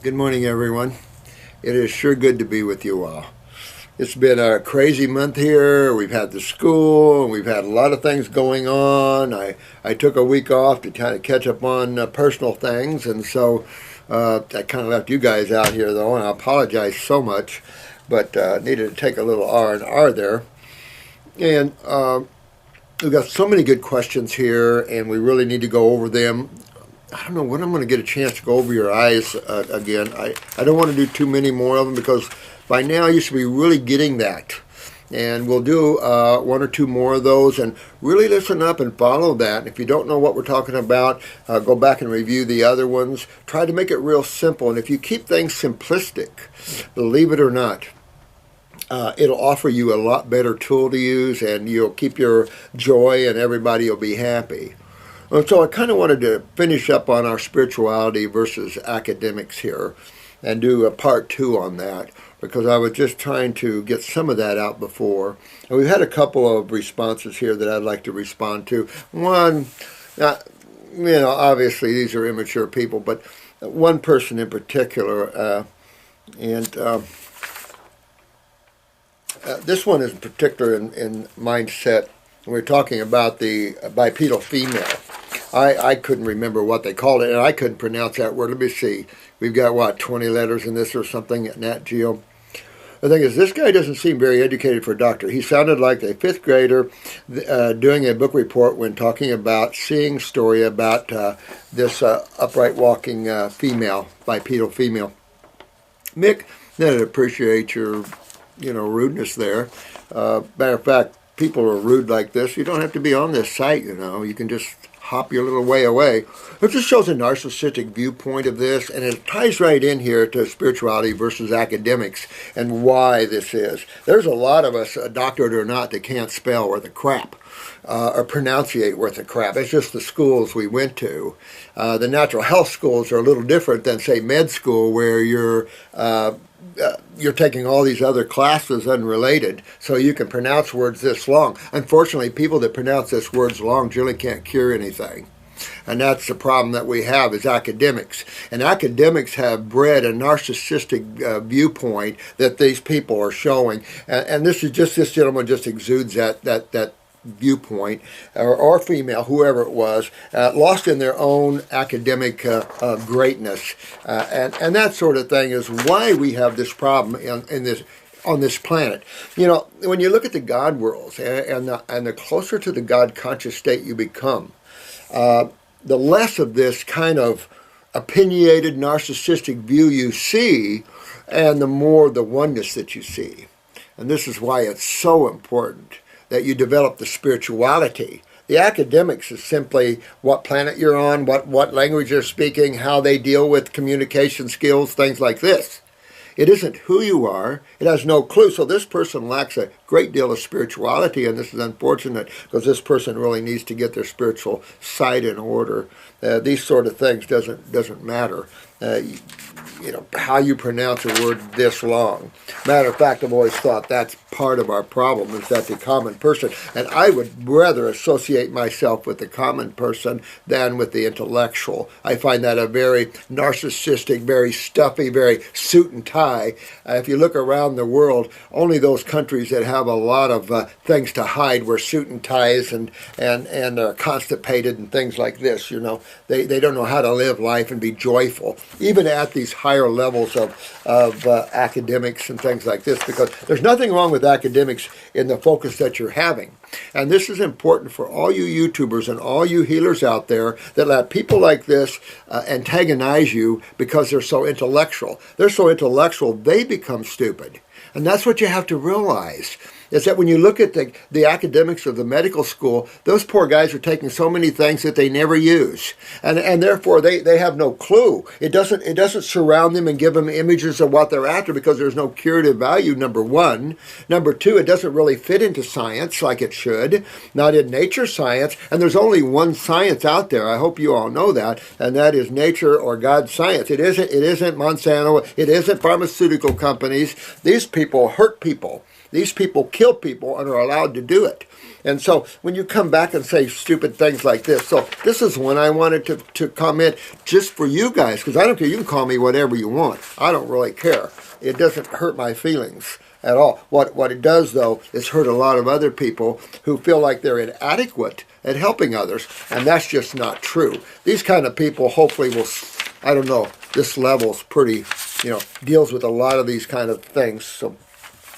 Good morning, everyone. It is sure good to be with you all. It's been a crazy month here. We've had the school, and we've had a lot of things going on. I took a week off to kind of catch up on personal things, and so I kind of left you guys out here, though, and I apologize so much, but needed to take a little R&R there. And we've got so many good questions here, and we really need to go over them. I don't know when I'm going to get a chance to go over your eyes again. I don't want to do too many more of them because by now you should be really getting that. And we'll do one or two more of those and really listen up and follow that. And if you don't know what we're talking about, go back and review the other ones. Try to make it real simple. And if you keep things simplistic, believe it or not, it'll offer you a lot better tool to use, and you'll keep your joy and everybody will be happy. And so I kind of wanted to finish up on our spirituality versus academics here and do a part two on that because I was just trying to get some of that out before. And we've had a couple of responses here that I'd like to respond to. One, obviously these are immature people, but one person in particular, this one is in particular in mindset. We're talking about the bipedal female. I couldn't remember what they called it, and I couldn't pronounce that word. Let me see. We've got, 20 letters in this or something, Nat Geo. The thing is, this guy doesn't seem very educated for a doctor. He sounded like a fifth grader doing a book report when talking about seeing story about this upright walking female, bipedal female. Mick, I appreciate your, rudeness there. Matter of fact, people are rude like this. You don't have to be on this site, You can just hop your little way away. It just shows a narcissistic viewpoint of this, and it ties right in here to spirituality versus academics and why this is. There's a lot of us, doctorate or not, that can't spell worth a crap or pronunciate worth a crap. It's just the schools we went to. The natural health schools are a little different than, say, med school, where you're taking all these other classes unrelated, so you can pronounce words this long. Unfortunately, people that pronounce this words long generally can't cure anything. And that's the problem that we have is academics. And academics have bred a narcissistic viewpoint that these people are showing. And this gentleman just exudes that viewpoint, or female, whoever it was, lost in their own academic greatness, and that sort of thing is why we have this problem on this planet. When you look at the God worlds and the closer to the God conscious state you become, the less of this kind of opinionated narcissistic view you see, and the more the oneness that you see. And this is why it's so important that you develop the spirituality. The academics is simply what planet you're on, what language they're speaking, how they deal with communication skills, things like this. It isn't who you are. It has no clue. So this person lacks a great deal of spirituality, and this is unfortunate because this person really needs to get their spiritual side in order. These sort of things doesn't matter. How you pronounce a word this long. Matter of fact, I've always thought that's part of our problem, is that the common person, and I would rather associate myself with the common person than with the intellectual. I find that a very narcissistic, very stuffy, very suit and tie. If you look around the world, only those countries that have a lot of things to hide wear suit and ties and are constipated and things like this, They don't know how to live life and be joyful, even at these higher levels of academics and things like this, because there's nothing wrong with academics in the focus that you're having. And this is important for all you YouTubers and all you healers out there that let people like this antagonize you because they're so intellectual. They're so intellectual, they become stupid. And that's what you have to realize, is that when you look at the academics of the medical school, those poor guys are taking so many things that they never use. And therefore, they have no clue. It doesn't surround them and give them images of what they're after because there's no curative value, number one. Number two, it doesn't really fit into science like it should, not in nature science. And there's only one science out there. I hope you all know that, and that is nature or God science. It isn't Monsanto. It isn't pharmaceutical companies. These people people hurt people. These people kill people and are allowed to do it. And so when you come back and say stupid things like this, so this is when I wanted to comment just for you guys, because I don't care, you can call me whatever you want. I don't really care. It doesn't hurt my feelings at all. What it does, though, is hurt a lot of other people who feel like they're inadequate at helping others, and that's just not true. These kind of people hopefully will, I don't know, this level's pretty, deals with a lot of these kind of things. So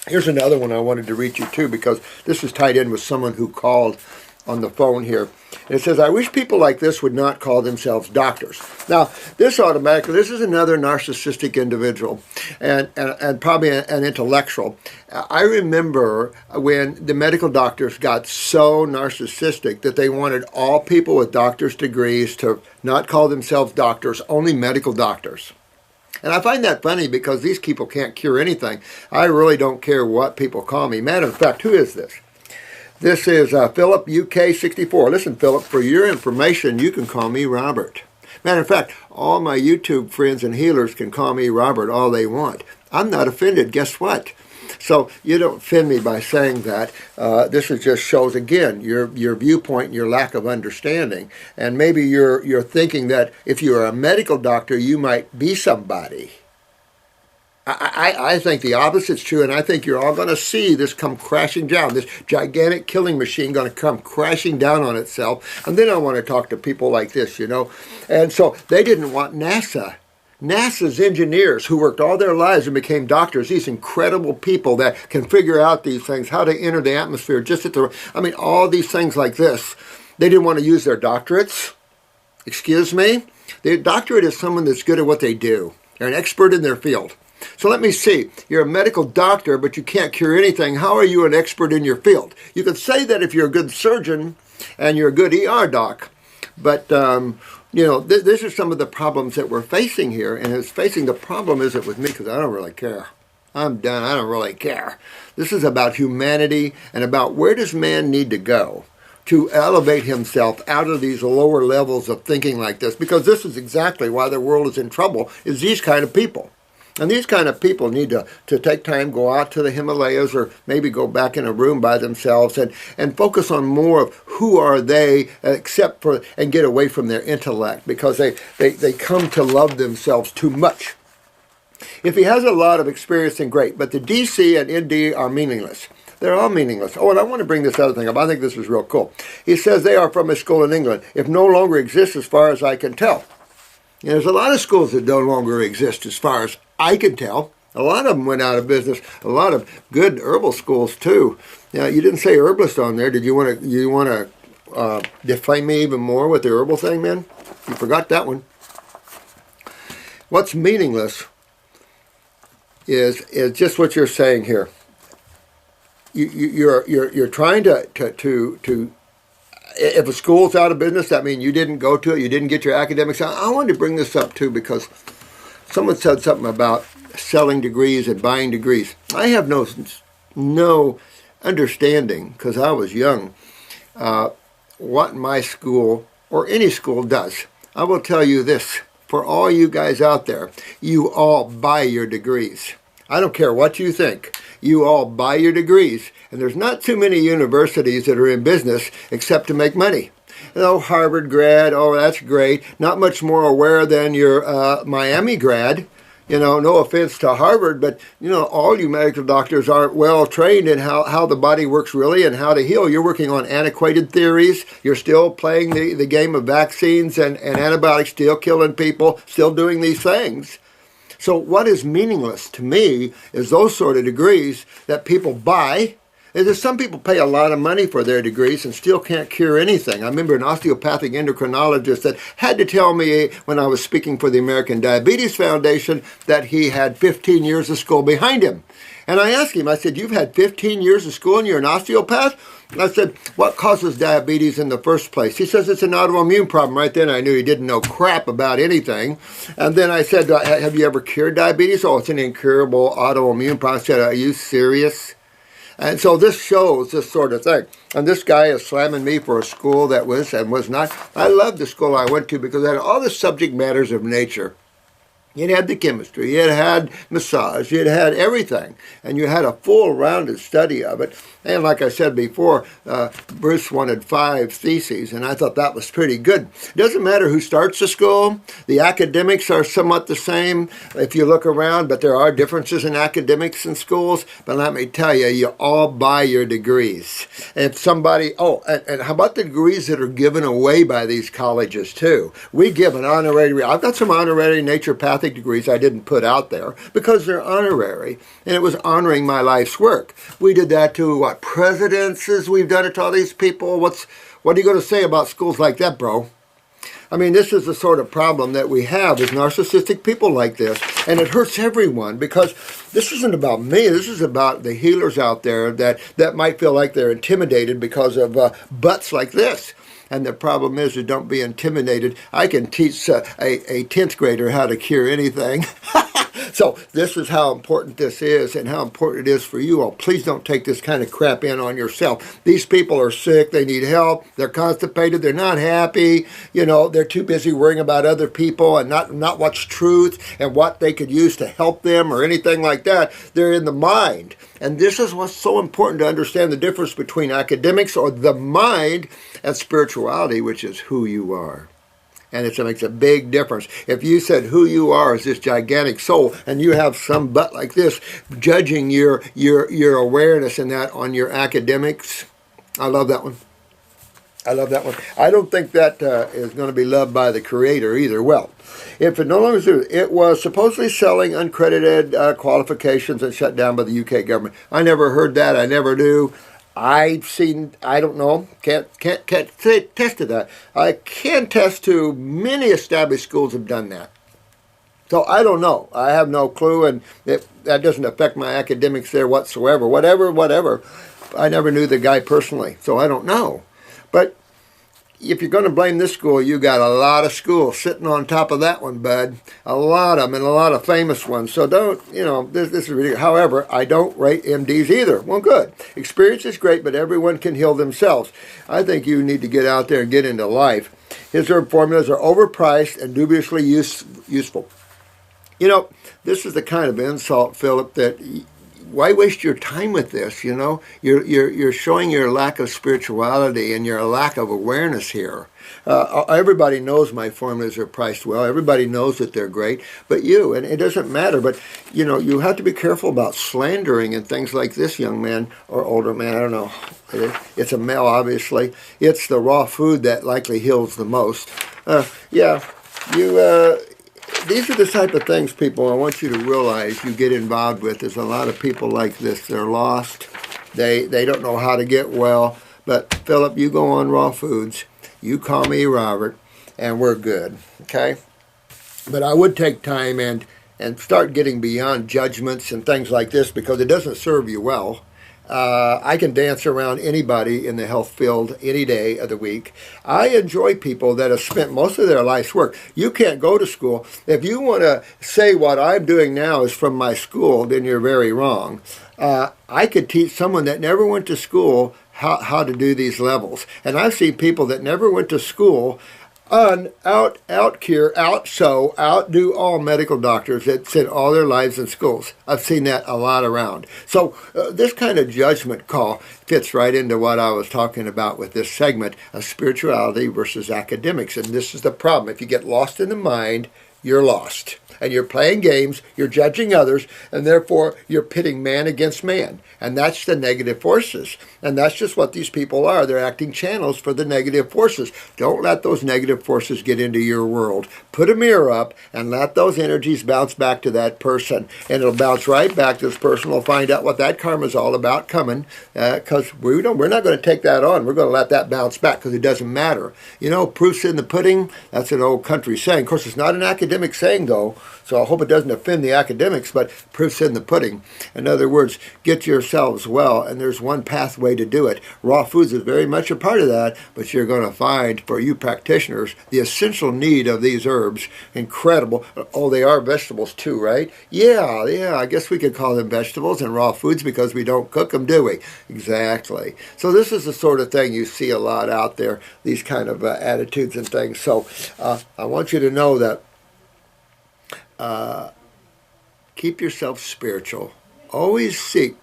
here's another one I wanted to read you too, because this is tied in with someone who called on the phone here. And it says, I wish people like this would not call themselves doctors. Now, this is another narcissistic individual and probably an intellectual. I remember when the medical doctors got so narcissistic that they wanted all people with doctor's degrees to not call themselves doctors, only medical doctors. And I find that funny because these people can't cure anything. I really don't care what people call me. Matter of fact, who is this? This is Philip UK 64. Listen, Philip, for your information, you can call me Robert. Matter of fact, all my YouTube friends and healers can call me Robert all they want. I'm not offended. Guess what? So you don't offend me by saying that. This is just shows, again, your viewpoint and your lack of understanding. And maybe you're thinking that if you're a medical doctor, you might be somebody. I think the opposite's true, and I think you're all going to see this come crashing down, this gigantic killing machine going to come crashing down on itself. And then I want to talk to people like this, And so they didn't want NASA. NASA's engineers who worked all their lives and became doctors, these incredible people that can figure out these things, how to enter the atmosphere, all these things like this. They didn't want to use their doctorates. Excuse me? The doctorate is someone that's good at what they do. They're an expert in their field. So let me see. You're a medical doctor, but you can't cure anything. How are you an expert in your field? You could say that if you're a good surgeon and you're a good ER doc, but these are some of the problems that we're facing here, and the problem isn't with me because I don't really care. I'm done. I don't really care. This is about humanity and about where does man need to go to elevate himself out of these lower levels of thinking like this, because this is exactly why the world is in trouble, is these kind of people. And these kind of people need to take time, go out to the Himalayas, or maybe go back in a room by themselves and focus on more of who are they, and get away from their intellect, because they come to love themselves too much. If he has a lot of experience, then great, but the DC and ND are meaningless. They're all meaningless. Oh, and I want to bring this other thing up. I think this is real cool. He says they are from a school in England, if no longer exists as far as I can tell. There's a lot of schools that no longer exist as far as I can tell. A lot of them went out of business. A lot of good herbal schools too. Now, you didn't say herbalist on there. Did you want to defame me even more with the herbal thing, man? You forgot that one. What's meaningless is just what you're saying here. You're trying to if a school's out of business, that means you didn't go to it, you didn't get your academics. I wanted to bring this up too because someone said something about selling degrees and buying degrees. I have no understanding, because I was young, what my school or any school does. I will tell you this, for all you guys out there, you all buy your degrees. I don't care what you think. You all buy your degrees. And there's not too many universities that are in business except to make money. Harvard grad, that's great. Not much more aware than your Miami grad. No offense to Harvard, but, all you medical doctors aren't well trained in how the body works really and how to heal. You're working on antiquated theories. You're still playing the game of vaccines and antibiotics, still killing people, still doing these things. So what is meaningless to me is those sort of degrees that people buy. There's some people pay a lot of money for their degrees and still can't cure anything. I remember an osteopathic endocrinologist that had to tell me when I was speaking for the American Diabetes Foundation that he had 15 years of school behind him. And I asked him, I said, you've had 15 years of school and you're an osteopath? And I said, what causes diabetes in the first place? He says it's an autoimmune problem. Right then I knew he didn't know crap about anything. And then I said, have you ever cured diabetes? Oh, it's an incurable autoimmune problem. I said, are you serious? And so this shows this sort of thing. And this guy is slamming me for a school that was and was not. I loved the school I went to because it had all the subject matters of nature. You'd had the chemistry, you'd had massage, you'd had everything, and you had a full-rounded study of it. And like I said before, Bruce wanted 5 theses, and I thought that was pretty good. It doesn't matter who starts the school. The academics are somewhat the same if you look around, but there are differences in academics in schools. But let me tell you, you all buy your degrees. And if somebody, and how about the degrees that are given away by these colleges too? We give an honorary, I've got some honorary naturopathic degrees I didn't put out there because they're honorary, and it was honoring my life's work. We did that to presidents, we've done it to all these people. What are you going to say about schools like that, bro? I mean, this is the sort of problem that we have is narcissistic people like this, and it hurts everyone because this isn't about me. This is about the healers out there that might feel like they're intimidated because of butts like this. And the problem is, don't be intimidated. I can teach a 10th grader how to cure anything. So this is how important this is and how important it is for you all. Please don't take this kind of crap in on yourself. These people are sick. They need help. They're constipated. They're not happy. You know, they're too busy worrying about other people and not what's truth and what they could use to help them or anything like that. They're in the mind. And this is what's so important to understand the difference between academics or the mind and spirituality, which is who you are. And it makes a big difference. If you said who you are is this gigantic soul, and you have some butt like this judging your awareness in that on your academics, I love that one. I love that one. I don't think that is going to be loved by the Creator either. Well, if it no longer is, it was supposedly selling uncredited qualifications and shut down by the UK government. I never heard that. I never knew. I've seen, I don't know, can't test to that. I can test to many established schools have done that. So I don't know. I have no clue, and that doesn't affect my academics there whatsoever. Whatever. I never knew the guy personally, so I don't know. But if you're going to blame this school, you got a lot of schools sitting on top of that one, bud. A lot of them, and a lot of famous ones. So don't, this is ridiculous. However, I don't rate MDs either. Well, good. Experience is great, but everyone can heal themselves. I think you need to get out there and get into life. His herb formulas are overpriced and dubiously useful. This is the kind of insult, Philip, that why waste your time with this? You're showing your lack of spirituality and your lack of awareness here. Everybody knows my formulas are priced well. Everybody knows that they're great. But and it doesn't matter. But you have to be careful about slandering and things like this, young man or older man. I don't know. It's a male, obviously. It's the raw food that likely heals the most. These are the type of things, people, I want you to realize you get involved with. There's a lot of people like this. They're lost. They don't know how to get well. But, Philip, you go on raw foods. You call me Robert, and we're good, okay? But I would take time and start getting beyond judgments and things like this because it doesn't serve you well. I can dance around anybody in the health field any day of the week. I enjoy people that have spent most of their life's work. You can't go to school. If you want to say what I'm doing now is from my school, then you're very wrong. I could teach someone that never went to school how to do these levels. And I've seen people that never went to school outdo all medical doctors that spent all their lives in schools. I've seen that a lot around. So this kind of judgment call fits right into what I was talking about with this segment of spirituality versus academics. And this is the problem. If you get lost in the mind, you're lost. And you're playing games, you're judging others, and therefore you're pitting man against man. And that's the negative forces. And that's just what these people are. They're acting channels for the negative forces. Don't let those negative forces get into your world. Put a mirror up and let those energies bounce back to that person. And it'll bounce right back. This person will find out what that karma is all about coming. Because we're not going to take that on. We're going to let that bounce back because it doesn't matter. Proof's in the pudding. That's an old country saying. Of course, it's not an academic saying, though. So I hope it doesn't offend the academics, but proof's in the pudding. In other words, get yourselves well, and there's one pathway to do it. Raw foods is very much a part of that, but you're going to find, for you practitioners, the essential need of these herbs. Incredible. Oh, they are vegetables too, right? Yeah, I guess we could call them vegetables and raw foods because we don't cook them, do we? Exactly. So this is the sort of thing you see a lot out there, these kind of attitudes and things. So I want you to know that keep yourself spiritual. Always seek,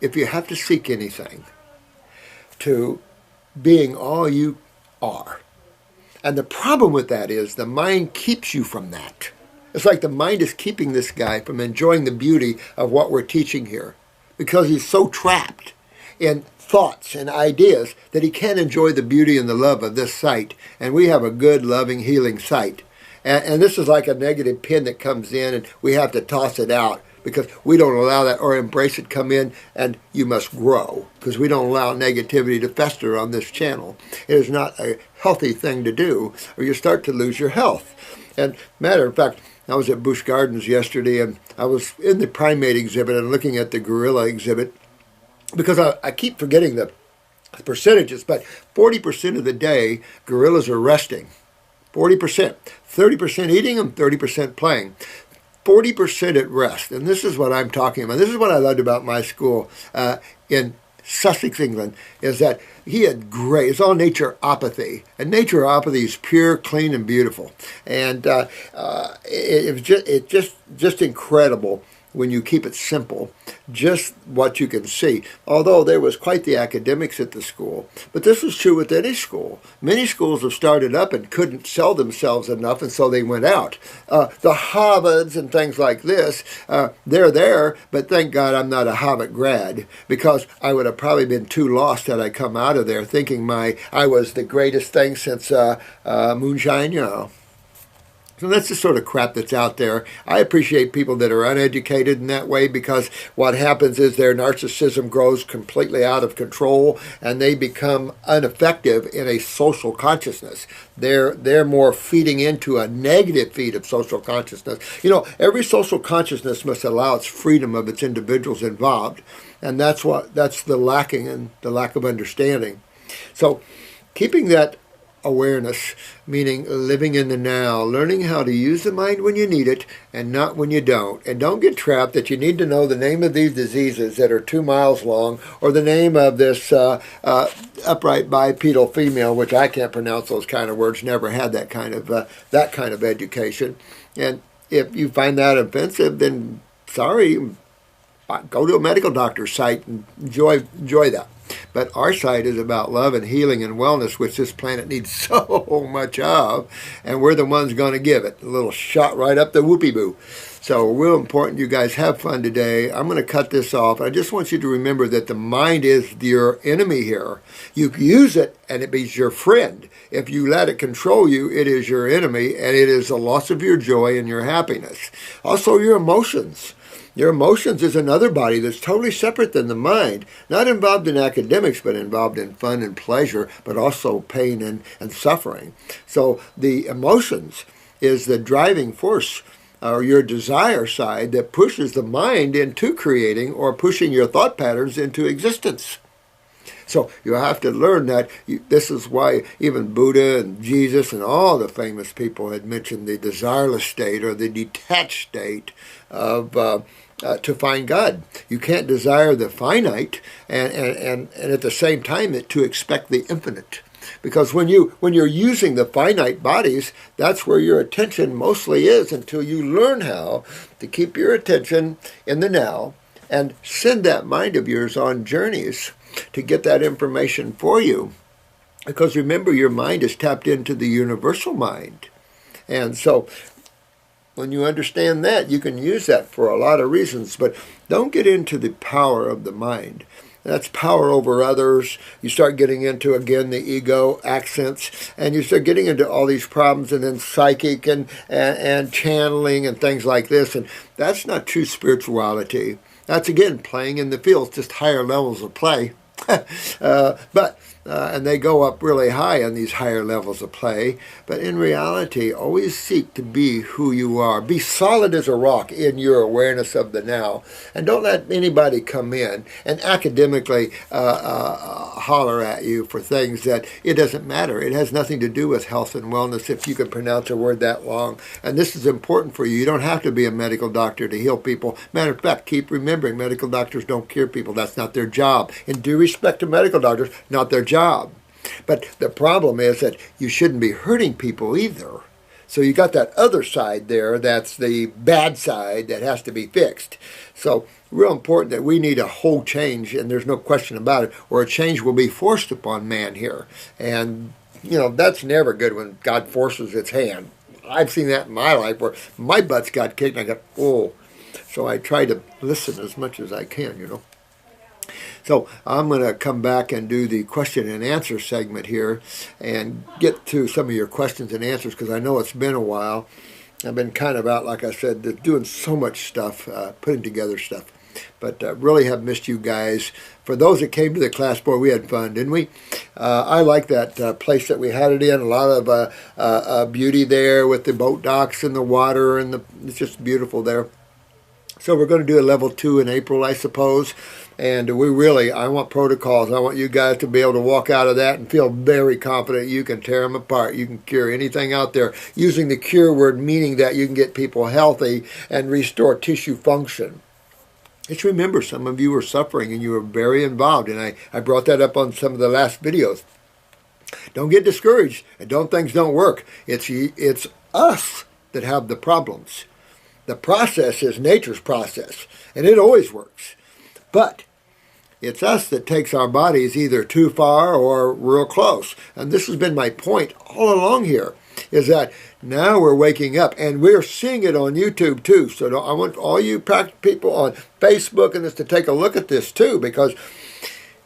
if you have to seek anything, to being all you are. And the problem with that is the mind keeps you from that. It's like the mind is keeping this guy from enjoying the beauty of what we're teaching here because he's so trapped in thoughts and ideas that he can't enjoy the beauty and the love of this sight. And we have a good, loving, healing sight. And this is like a negative pin that comes in and we have to toss it out because we don't allow that or embrace it come in, and you must grow because we don't allow negativity to fester on this channel. It is not a healthy thing to do, or you start to lose your health. And matter of fact, I was at Busch Gardens yesterday, and I was in the primate exhibit and looking at the gorilla exhibit because I keep forgetting the percentages, but 40% of the day, gorillas are resting. 40%. 30% eating and 30% playing. 40% at rest. And this is what I'm talking about. This is what I loved about my school in Sussex, England, is that he had great, it's all naturopathy. And naturopathy is pure, clean, and beautiful. And it was just incredible when you keep it simple, just what you can see. Although there was quite the academics at the school. But this is true with any school. Many schools have started up and couldn't sell themselves enough, and so they went out. The Harvards and things like this, they're there, but thank God I'm not a Harvard grad, because I would have probably been too lost had I come out of there thinking I was the greatest thing since moonshine, you know. So that's the sort of crap that's out there. I appreciate people that are uneducated in that way because what happens is their narcissism grows completely out of control and they become ineffective in a social consciousness. They're more feeding into a negative feed of social consciousness. You know, every social consciousness must allow its freedom of its individuals involved, and that's the lacking and the lack of understanding. So keeping that awareness, meaning living in the now, learning how to use the mind when you need it and not when you don't. And don't get trapped that you need to know the name of these diseases that are 2 miles long or the name of this upright bipedal female, which I can't pronounce those kind of words, never had that kind of education. And if you find that offensive, then sorry, go to a medical doctor's site and enjoy that. But our site is about love and healing and wellness, which this planet needs so much of, and we're the ones going to give it. A little shot right up the whoopee-boo. So real important you guys have fun today. I'm going to cut this off. I just want you to remember that the mind is your enemy here. You use it, and it is your friend. If you let it control you, it is your enemy, and it is the loss of your joy and your happiness. Also, your emotions. Your emotions is another body that's totally separate than the mind, not involved in academics, but involved in fun and pleasure, but also pain and suffering. So the emotions is the driving force, or your desire side, that pushes the mind into creating or pushing your thought patterns into existence. So you have to learn that. This is why even Buddha and Jesus and all the famous people had mentioned the desireless state or the detached state of to find God. You can't desire the finite and at the same time to expect the infinite. Because when you're using the finite bodies, that's where your attention mostly is until you learn how to keep your attention in the now and send that mind of yours on journeys to get that information for you. Because remember, your mind is tapped into the universal mind. And so when you understand that, you can use that for a lot of reasons. But don't get into the power of the mind. That's power over others. You start getting into, again, the ego accents, and you start getting into all these problems, and then psychic and channeling and things like this. And that's not true spirituality. That's, again, playing in the fields, just higher levels of play. And they go up really high on these higher levels of play. But in reality, always seek to be who you are. Be solid as a rock in your awareness of the now. And don't let anybody come in and academically holler at you for things that it doesn't matter. It has nothing to do with health and wellness if you can pronounce a word that long. And this is important for you. You don't have to be a medical doctor to heal people. Matter of fact, keep remembering, medical doctors don't cure people. That's not their job. In due respect to medical doctors, not their job. But the problem is that you shouldn't be hurting people either. So you got that other side there, that's the bad side that has to be fixed. So real important that we need a whole change, and there's no question about it, or a change will be forced upon man here. And, you know, that's never good when God forces its hand. I've seen that in my life where my butts got kicked and I got, oh. So I try to listen as much as I can, you know. So I'm going to come back and do the question and answer segment here and get to some of your questions and answers, because I know it's been a while. I've been kind of out, like I said, doing so much stuff, putting together stuff. But really have missed you guys. For those that came to the class, boy, we had fun, didn't we? I like that place that we had it in. A lot of beauty there with the boat docks and the water, and it's just beautiful there. So we're going to do a level 2 in April, I suppose. And I want protocols. I want you guys to be able to walk out of that and feel very confident you can tear them apart. You can cure anything out there. Using the cure word, meaning that you can get people healthy and restore tissue function. Just remember, some of you were suffering and you were very involved. And I brought that up on some of the last videos. Don't get discouraged and things don't work. It's us that have the problems. The process is nature's process, and it always works. But it's us that takes our bodies either too far or real close. And this has been my point all along here, is that now we're waking up, and we're seeing it on YouTube too. So I want all you people on Facebook and this to take a look at this too, because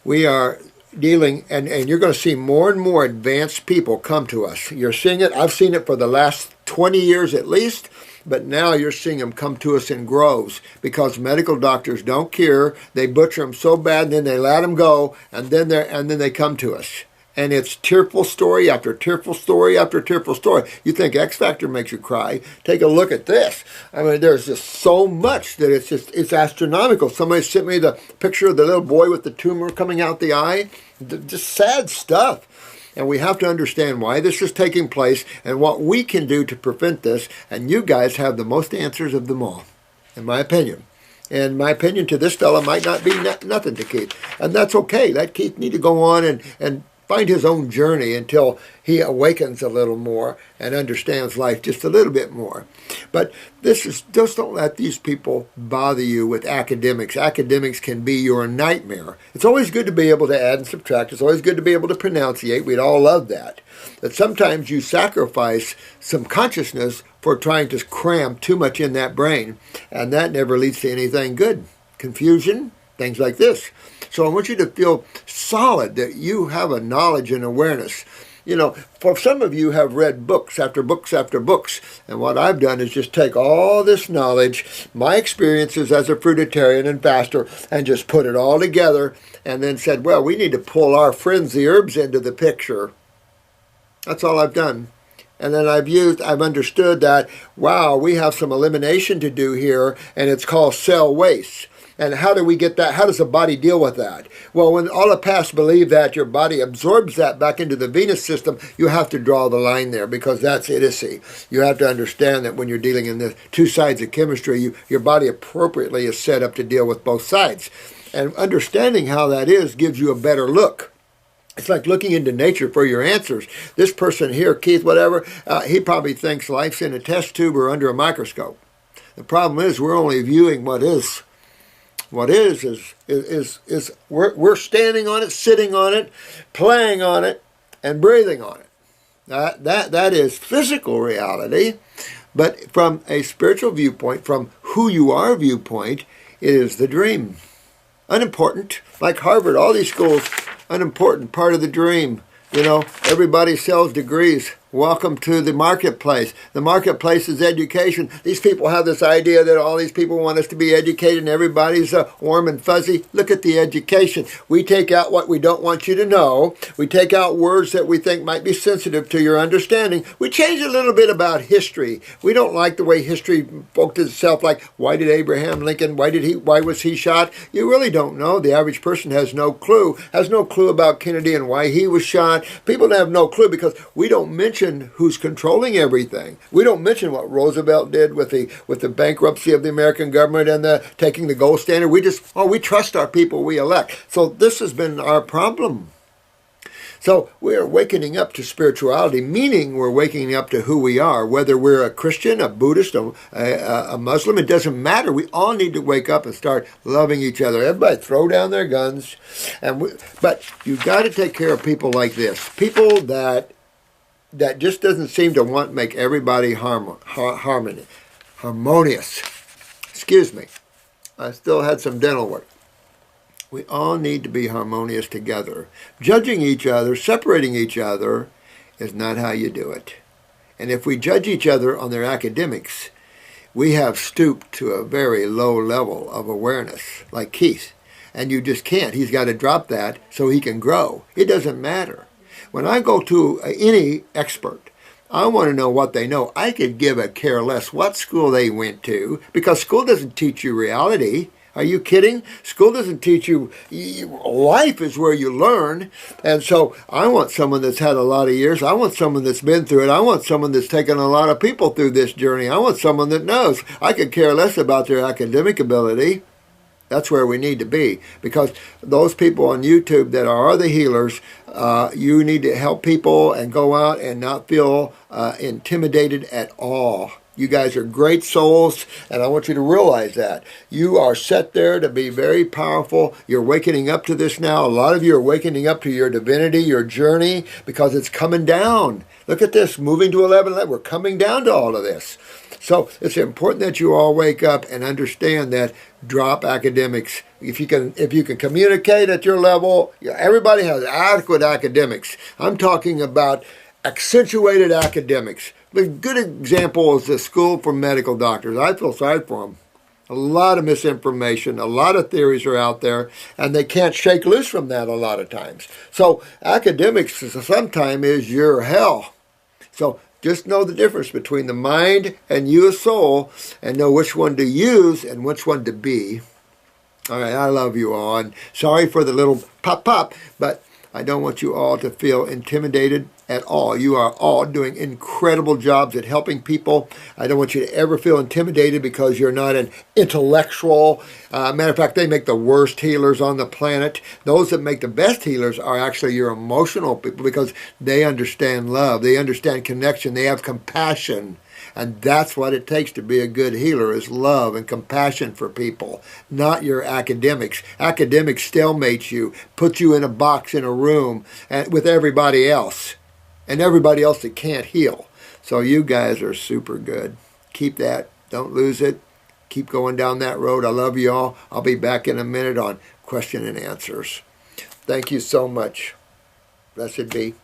we are dealing, and you're going to see more and more advanced people come to us. You're seeing it. I've seen it for the last 20 years at least. But now you're seeing them come to us in groves, because medical doctors don't cure. They butcher them so bad, and then they let them go, and then they come to us. And it's tearful story after tearful story after tearful story. You think X Factor makes you cry? Take a look at this. I mean, there's just so much that it's astronomical. Somebody sent me the picture of the little boy with the tumor coming out the eye. Just sad stuff. And we have to understand why this is taking place and what we can do to prevent this. And you guys have the most answers of them all, in my opinion. And my opinion to this fella might not be nothing to Keith. And that's okay. Let Keith need to go on and find his own journey until he awakens a little more and understands life just a little bit more. But just don't let these people bother you with academics. Academics can be your nightmare. It's always good to be able to add and subtract. It's always good to be able to pronunciate. We'd all love that. But sometimes you sacrifice some consciousness for trying to cram too much in that brain, and that never leads to anything good. Confusion, things like this. So I want you to feel solid that you have a knowledge and awareness. You know, for some of you have read books after books after books. And what I've done is just take all this knowledge, my experiences as a fruitarian and faster, and just put it all together and then said, well, we need to pull our friends, the herbs, into the picture. That's all I've done. And then I've understood that, wow, we have some elimination to do here, and it's called cell waste. And how do we get that? How does the body deal with that? Well, when all the past believe that your body absorbs that back into the venous system, you have to draw the line there, because that's idiocy. You have to understand that when you're dealing in the two sides of chemistry, your body appropriately is set up to deal with both sides. And understanding how that is gives you a better look. It's like looking into nature for your answers. This person here, Keith, whatever, he probably thinks life's in a test tube or under a microscope. The problem is we're only viewing what is. What is we're standing on it, sitting on it, playing on it, and breathing on it. That is physical reality. But from a spiritual viewpoint, from who you are viewpoint, it is the dream. Unimportant, like Harvard, all these schools, unimportant, part of the dream. You know, everybody sells degrees. Welcome to the marketplace. The marketplace is education. These people have this idea that all these people want us to be educated and everybody's warm and fuzzy. Look at the education. We take out what we don't want you to know. We take out words that we think might be sensitive to your understanding. We change a little bit about history. We don't like the way history focused itself, like, why did Abraham Lincoln, why was he shot? You really don't know. The average person has no clue about Kennedy and why he was shot. People have no clue because we don't mention who's controlling everything. We don't mention what Roosevelt did with the bankruptcy of the American government and taking the gold standard. We trust our people we elect. So this has been our problem. So we're wakening up to spirituality, meaning we're waking up to who we are, whether we're a Christian, a Buddhist, a Muslim, it doesn't matter. We all need to wake up and start loving each other. Everybody throw down their guns. But you've got to take care of people like this. People that just doesn't seem to want to make everybody harmonious. Excuse me. I still had some dental work. We all need to be harmonious together. Judging each other, separating each other, is not how you do it. And if we judge each other on their academics, we have stooped to a very low level of awareness, like Keith. And you just can't. He's got to drop that so he can grow. It doesn't matter. When I go to any expert, I want to know what they know. I could give a care less what school they went to, because school doesn't teach you reality. Are you kidding? School doesn't teach you. Life is where you learn. And so I want someone that's had a lot of years. I want someone that's been through it. I want someone that's taken a lot of people through this journey. I want someone that knows. I could care less about their academic ability. That's where we need to be, because those people on YouTube that are the healers, you need to help people and go out and not feel intimidated at all. You guys are great souls, and I want you to realize that. You are set there to be very powerful. You're wakening up to this now. A lot of you are wakening up to your divinity, your journey, because it's coming down. Look at this, moving to 11. We're coming down to all of this. So it's important that you all wake up and understand that. Drop academics. If you can communicate at your level, everybody has adequate academics. I'm talking about accentuated academics. A good example is the School for Medical Doctors. I feel sorry for them. A lot of misinformation, a lot of theories are out there, and they can't shake loose from that a lot of times. So academics sometimes is your hell. So just know the difference between the mind and you as soul, and know which one to use and which one to be. All right, I love you all, and sorry for the little pop, but I don't want you all to feel intimidated at all. You are all doing incredible jobs at helping people. I don't want you to ever feel intimidated because you're not an intellectual. Matter of fact, they make the worst healers on the planet. Those that make the best healers are actually your emotional people, because they understand love. They understand connection. They have compassion. And that's what it takes to be a good healer, is love and compassion for people, not your academics. Academics stalemates you, put you in a box in a room with everybody else, and everybody else that can't heal. So you guys are super good. Keep that. Don't lose it. Keep going down that road. I love you all. I'll be back in a minute on question and answers. Thank you so much. Blessed be.